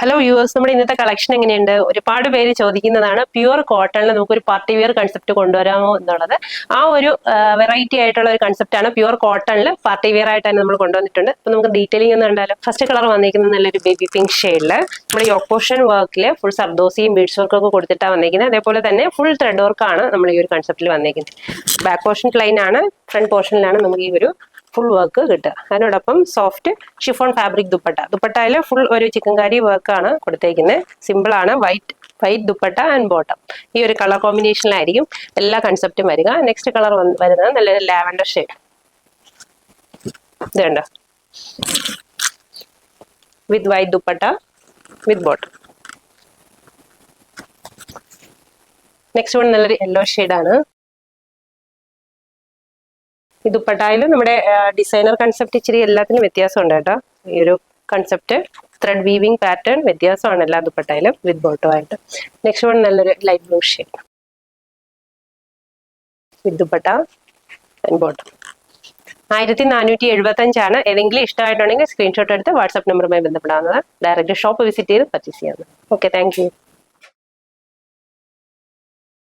Hello viewers, നമ്മുടെ ഇന്നത്തെ collection എങ്ങനെയുണ്ട്? ഒരുപാട് പേര് ചോദിക്കുന്നതാണ് പ്യുവർ കോട്ടണിൽ നമുക്കൊരു പാർട്ടി വെയർ കൺസെപ്റ്റ് കൊണ്ടുവരാമോ എന്നുള്ളത്. ആ ഒരു വെറൈറ്റി ആയിട്ടുള്ള ഒരു കൺസെപ്റ്റ് ആണ് പ്യുവർ കോട്ടണിൽ പാർട്ടി വെയർ ആയിട്ട് തന്നെ നമ്മൾ കൊണ്ടുവന്നിട്ടുണ്ട്. അപ്പൊ നമുക്ക് ഡീറ്റെയിലിംഗ് ഒന്ന് കണ്ടാലോ. ഫസ്റ്റ് കളർ വന്നിരിക്കുന്നത് നല്ലൊരു ബേബി പിങ്ക് ഷെയ്ഡില് നമ്മുടെ യോക്ക് പോർഷൻ വർക്കിൽ ഫുൾ സർദോസിയും ബീഡ്സ് വർക്കും ഒക്കെ കൊടുത്തിട്ടാണ് വന്നിരിക്കുന്നത്. അതേപോലെ തന്നെ ഫുൾ ത്രെഡ് വർക്കാണ് നമ്മൾ ഈ ഒരു കൺസെപ്റ്റിൽ വന്നിരിക്കുന്നത്. ബാക്ക് പോർഷൻ പ്ലെയിൻ ആണ്, ഫ്രണ്ട് പോർഷനിലാണ് നമുക്ക് ഈ ഒരു ഫുൾ വർക്ക് കിട്ടുക. അതിനോടൊപ്പം സോഫ്റ്റ് ഷിഫോൺ ഫാബ്രിക് ദുപ്പട്ടയിൽ ഫുൾ ഒരു ചിക്കൻകാരി വർക്കാണ് കൊടുത്തേക്കുന്നത്. സിമ്പിൾ ആണ്. White dupatta and bottom. ഈ ഒരു കളർ കോമ്പിനേഷനിലായിരിക്കും എല്ലാ കൺസെപ്റ്റും വരിക. നെക്സ്റ്റ് കളർ വരുന്നത് നല്ല ലാവൻഡർ ഷെയ്ഡ്. ഇത് കണ്ടോ, വിത്ത് വൈറ്റ് ദുപ്പട്ട വിത്ത് ബോട്ടം. നെക്സ്റ്റ് വൺ നല്ലൊരു യെല്ലോ ഷെയ്ഡാണ്. ഈ ദുപ്പട്ടയിലും നമ്മുടെ ഡിസൈനർ കൺസെപ്റ്റ് ഇച്ചിരി എല്ലാത്തിനും വ്യത്യാസമുണ്ട് കേട്ടോ. ഈ ഒരു കൺസെപ്റ്റ് ത്രെഡ് വീവിംഗ് പാറ്റേൺ വ്യത്യാസമാണ് എല്ലാ ദുപ്പട്ടയിലും വിത്ത് ബോട്ടോ ആയിട്ട്. നെക്സ്റ്റ് വൺ നല്ലൊരു light blue shade with dupatta and bottom. 1475 ഏതെങ്കിലും ഇഷ്ടമായിട്ടുണ്ടെങ്കിൽ സ്ക്രീൻഷോട്ട് എടുത്ത് വാട്സ്ആപ്പ് നമ്പറുമായി ബന്ധപ്പെടാവുന്നത്. ഡയറക്റ്റ് ഷോപ്പ് വിസിറ്റ് ചെയ്ത് പർച്ചേസ് ചെയ്യാവുന്നത്. Okay, thank U.